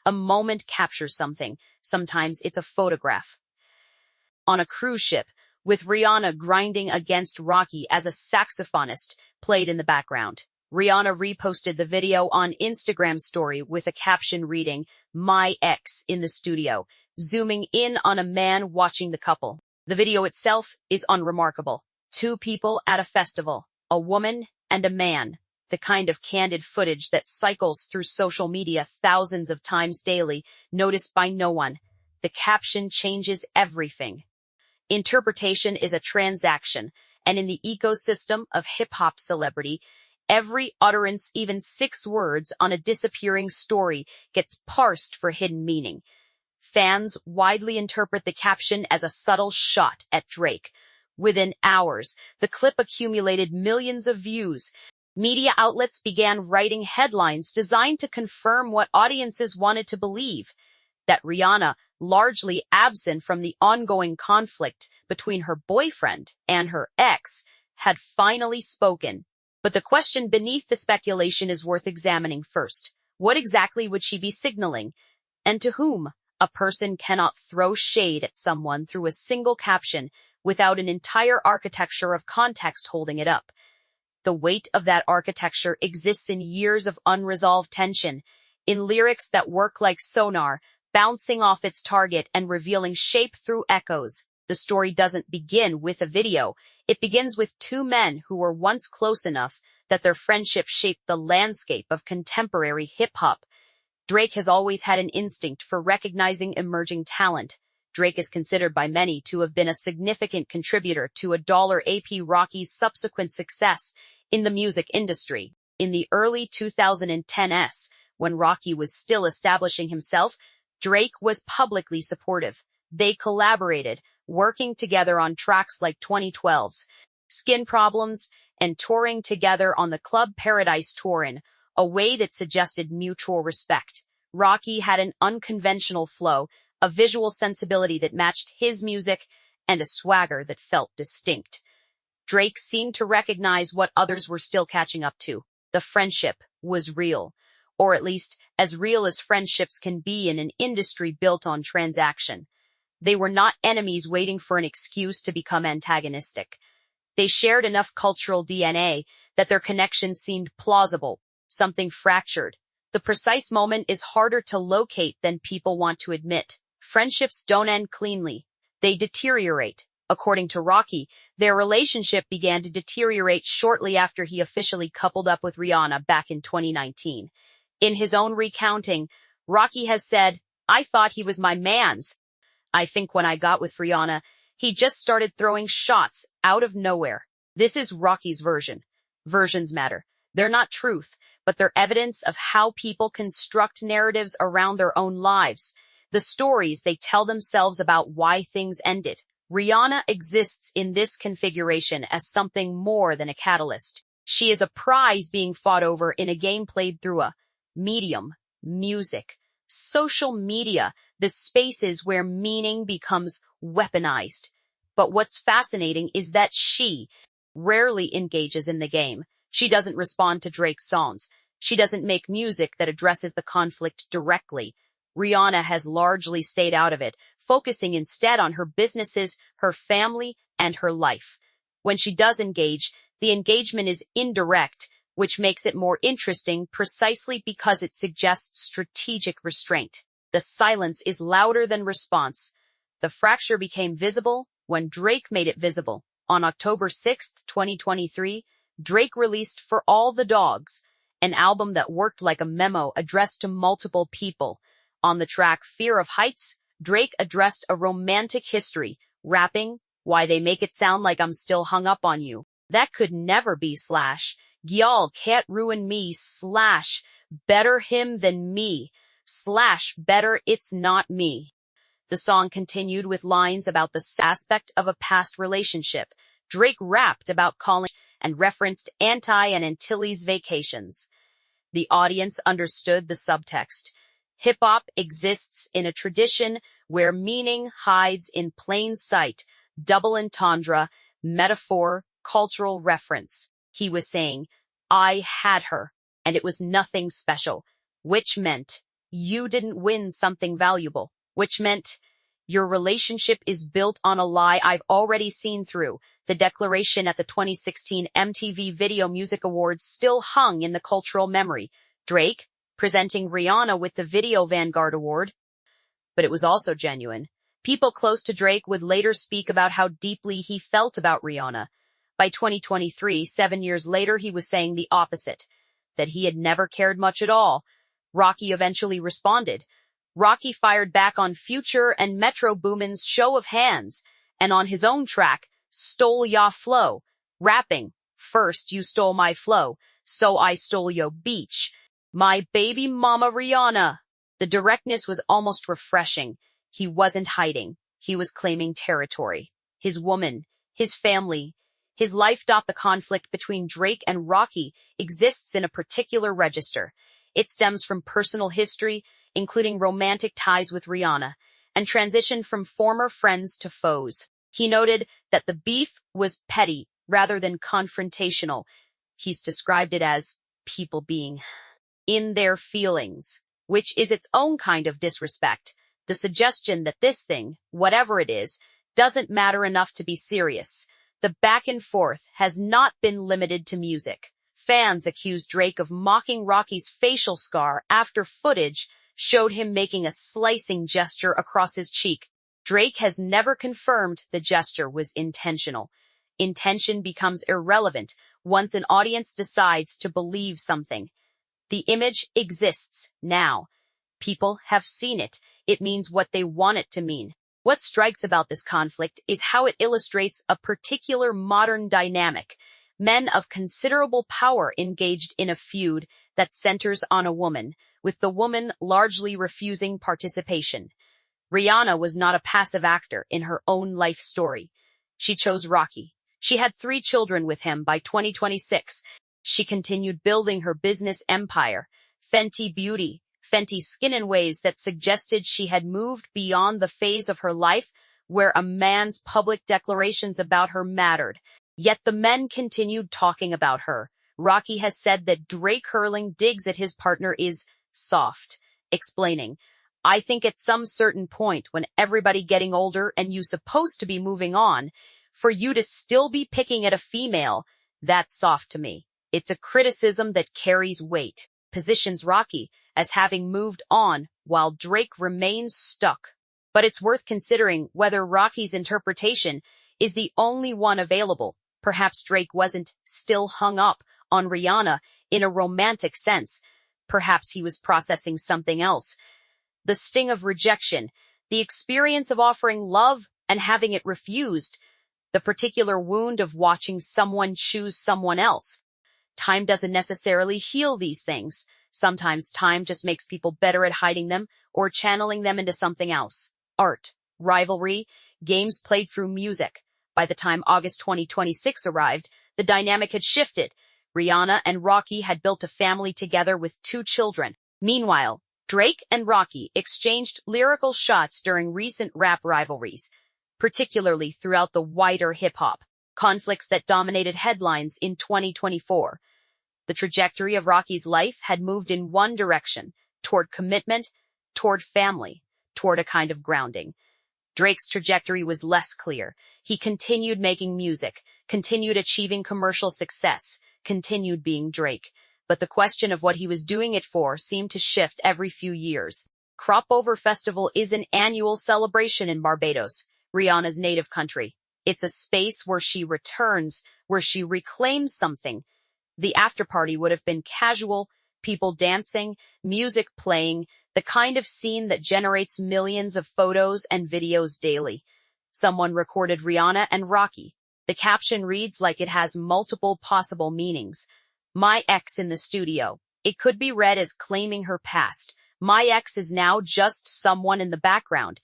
A moment captures something. Sometimes it's a photograph. On a cruise ship, with Rihanna grinding against Rocky as a saxophonist played in the background. Rihanna reposted the video on Instagram story with a caption reading, "My ex in the studio," zooming in on a man watching the couple. The video itself is unremarkable. Two people at a festival, a woman and a man. The kind of candid footage that cycles through social media thousands of times daily, noticed by no one. The caption changes everything. Interpretation is a transaction, and in the ecosystem of hip-hop celebrity, every utterance, even 6 words on a disappearing story, gets parsed for hidden meaning. Fans widely interpret the caption as a subtle shot at Drake. Within hours, the clip accumulated millions of views. Media outlets began writing headlines designed to confirm what audiences wanted to believe, that Rihanna, largely absent from the ongoing conflict between her boyfriend and her ex, had finally spoken. But the question beneath the speculation is worth examining first. What exactly would she be signaling? And to whom? A person cannot throw shade at someone through a single caption without an entire architecture of context holding it up. The weight of that architecture exists in years of unresolved tension, in lyrics that work like sonar, bouncing off its target and revealing shape through echoes. The story doesn't begin with a video. It begins with 2 men who were once close enough that their friendship shaped the landscape of contemporary hip-hop. Drake has always had an instinct for recognizing emerging talent. Drake is considered by many to have been a significant contributor to $AP Rocky's subsequent success in the music industry. In the early 2010s, when Rocky was still establishing himself, Drake was publicly supportive. They collaborated, working together on tracks like 2012's Skin Problems and touring together on the Club Paradise tour in a way that suggested mutual respect. Rocky had an unconventional flow, a visual sensibility that matched his music, and a swagger that felt distinct. Drake seemed to recognize what others were still catching up to. The friendship was real, or at least as real as friendships can be in an industry built on transaction. They were not enemies waiting for an excuse to become antagonistic. They shared enough cultural DNA that their connection seemed plausible, something fractured. The precise moment is harder to locate than people want to admit. Friendships don't end cleanly. They deteriorate. According to Rocky, their relationship began to deteriorate shortly after he officially coupled up with Rihanna back in 2019. In his own recounting, Rocky has said, "I thought he was my man's. I think when I got with Rihanna, he just started throwing shots out of nowhere." This is Rocky's version. Versions matter. They're not truth, but they're evidence of how people construct narratives around their own lives, the stories they tell themselves about why things ended. Rihanna exists in this configuration as something more than a catalyst. She is a prize being fought over in a game played through a medium, music, social media, the spaces where meaning becomes weaponized. But what's fascinating is that she rarely engages in the game. She doesn't respond to Drake's songs. She doesn't make music that addresses the conflict directly. Rihanna has largely stayed out of it, focusing instead on her businesses, her family, and her life. When she does engage, the engagement is indirect, which makes it more interesting precisely because it suggests strategic restraint. The silence is louder than response. The fracture became visible when Drake made it visible. On October 6, 2023, Drake released For All the Dogs, an album that worked like a memo addressed to multiple people. On the track Fear of Heights, Drake addressed a romantic history, rapping, "Why they make it sound like I'm still hung up on you. That could never be / Y'all can't ruin me / better him than me / better it's not me." The song continued with lines about the aspect of a past relationship. Drake rapped about calling and referenced and Antilles vacations. The audience understood the subtext. Hip-hop exists in a tradition where meaning hides in plain sight, double entendre, metaphor, cultural reference. He was saying, "I had her, and it was nothing special," which meant you didn't win something valuable, which meant your relationship is built on a lie I've already seen through. The declaration at the 2016 MTV Video Music Awards still hung in the cultural memory. Drake, presenting Rihanna with the Video Vanguard Award. But it was also genuine. People close to Drake would later speak about how deeply he felt about Rihanna. By 2023, 7 years later, he was saying the opposite, that he had never cared much at all. Rocky eventually responded. Rocky fired back on Future and Metro Boomin's Show of Hands, and on his own track, Stole Ya Flow, rapping, "First you stole my flow, so I stole yo beach. My baby mama Rihanna." The directness was almost refreshing. He wasn't hiding. He was claiming territory. His woman, his family, his life. The conflict between Drake and Rocky exists in a particular register. It stems from personal history, including romantic ties with Rihanna, and transition from former friends to foes. He noted that the beef was petty rather than confrontational. He's described it as people being in their feelings, which is its own kind of disrespect. The suggestion that this thing, whatever it is, doesn't matter enough to be serious. The back and forth has not been limited to music. Fans accused Drake of mocking Rocky's facial scar after footage showed him making a slicing gesture across his cheek. Drake has never confirmed the gesture was intentional. Intention becomes irrelevant once an audience decides to believe something. The image exists now. People have seen it. It means what they want it to mean. What strikes about this conflict is how it illustrates a particular modern dynamic. Men of considerable power engaged in a feud that centers on a woman, with the woman largely refusing participation. Rihanna was not a passive actor in her own life story. She chose Rocky. She had 3 children with him by 2026. She continued building her business empire, Fenty Beauty, Fenty Skin, in ways that suggested she had moved beyond the phase of her life where a man's public declarations about her mattered. Yet the men continued talking about her. Rocky has said that Drake hurling digs at his partner is soft, explaining, "I think at some certain point when everybody getting older and you supposed to be moving on, for you to still be picking at a female, that's soft to me. It's a criticism that carries weight." Positions Rocky as having moved on while Drake remains stuck. But it's worth considering whether Rocky's interpretation is the only one available. Perhaps Drake wasn't still hung up on Rihanna in a romantic sense. Perhaps he was processing something else. The sting of rejection, the experience of offering love and having it refused, the particular wound of watching someone choose someone else. Time doesn't necessarily heal these things. Sometimes time just makes people better at hiding them or channeling them into something else. Art, rivalry, games played through music. By the time August 2026 arrived, the dynamic had shifted. Rihanna and Rocky had built a family together with 2 children. Meanwhile, Drake and Rocky exchanged lyrical shots during recent rap rivalries, particularly throughout the wider hip-hop, conflicts that dominated headlines in 2024. The trajectory of Rocky's life had moved in one direction, toward commitment, toward family, toward a kind of grounding. Drake's trajectory was less clear. He continued making music, continued achieving commercial success, continued being Drake. But the question of what he was doing it for seemed to shift every few years. Crop Over Festival is an annual celebration in Barbados, Rihanna's native country. It's a space where she returns, where she reclaims something. The after-party would have been casual, people dancing, music playing, the kind of scene that generates millions of photos and videos daily. Someone recorded Rihanna and Rocky. The caption reads like it has multiple possible meanings. "My ex in the studio." It could be read as claiming her past. "My ex is now just someone in the background."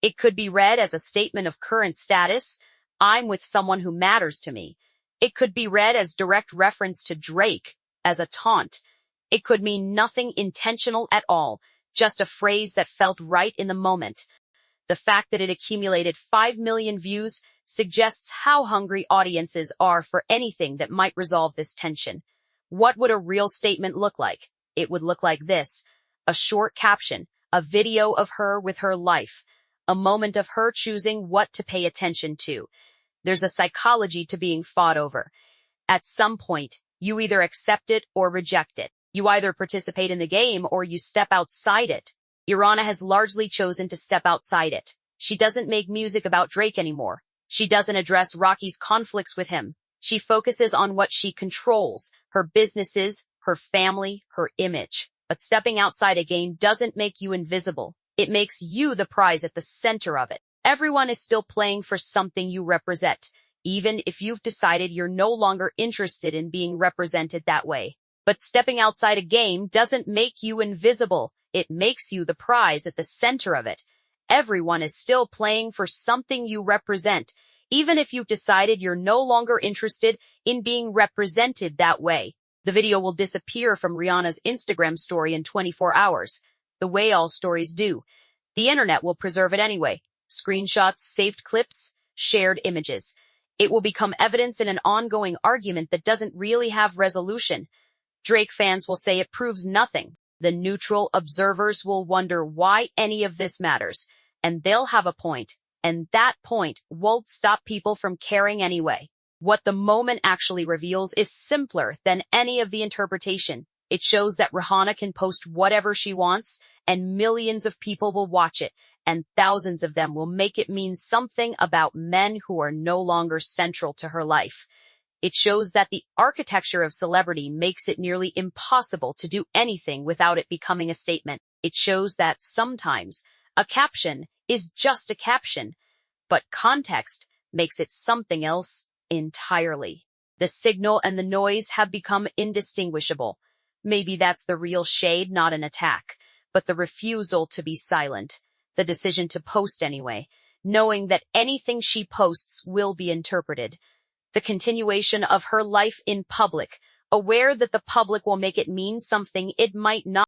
It could be read as a statement of current status. "I'm with someone who matters to me." It could be read as direct reference to Drake, as a taunt. It could mean nothing intentional at all, just a phrase that felt right in the moment. The fact that it accumulated 5 million views suggests how hungry audiences are for anything that might resolve this tension. What would a real statement look like? It would look like this. A short caption, a video of her with her life, a moment of her choosing what to pay attention to. There's a psychology to being fought over. At some point, you either accept it or reject it. You either participate in the game or you step outside it. Rihanna has largely chosen to step outside it. She doesn't make music about Drake anymore. She doesn't address Rocky's conflicts with him. She focuses on what she controls, her businesses, her family, her image. But stepping outside a game doesn't make you invisible. It makes you the prize at the center of it. Everyone is still playing for something you represent, even if you've decided you're no longer interested in being represented that way. But stepping outside a game doesn't make you invisible. It makes you the prize at the center of it. Everyone is still playing for something you represent, even if you've decided you're no longer interested in being represented that way. The video will disappear from Rihanna's Instagram story in 24 hours, the way all stories do. The internet will preserve it anyway. Screenshots, saved clips, shared images. It will become evidence in an ongoing argument that doesn't really have resolution. Drake fans will say it proves nothing. The neutral observers will wonder why any of this matters, and they'll have a point, and that point won't stop people from caring anyway. What the moment actually reveals is simpler than any of the interpretation. It shows that Rihanna can post whatever she wants, and millions of people will watch it, and thousands of them will make it mean something about men who are no longer central to her life. It shows that the architecture of celebrity makes it nearly impossible to do anything without it becoming a statement. It shows that sometimes a caption is just a caption, but context makes it something else entirely. The signal and the noise have become indistinguishable. Maybe that's the real shade, not an attack, but the refusal to be silent, the decision to post anyway, knowing that anything she posts will be interpreted. The continuation of her life in public, aware that the public will make it mean something it might not.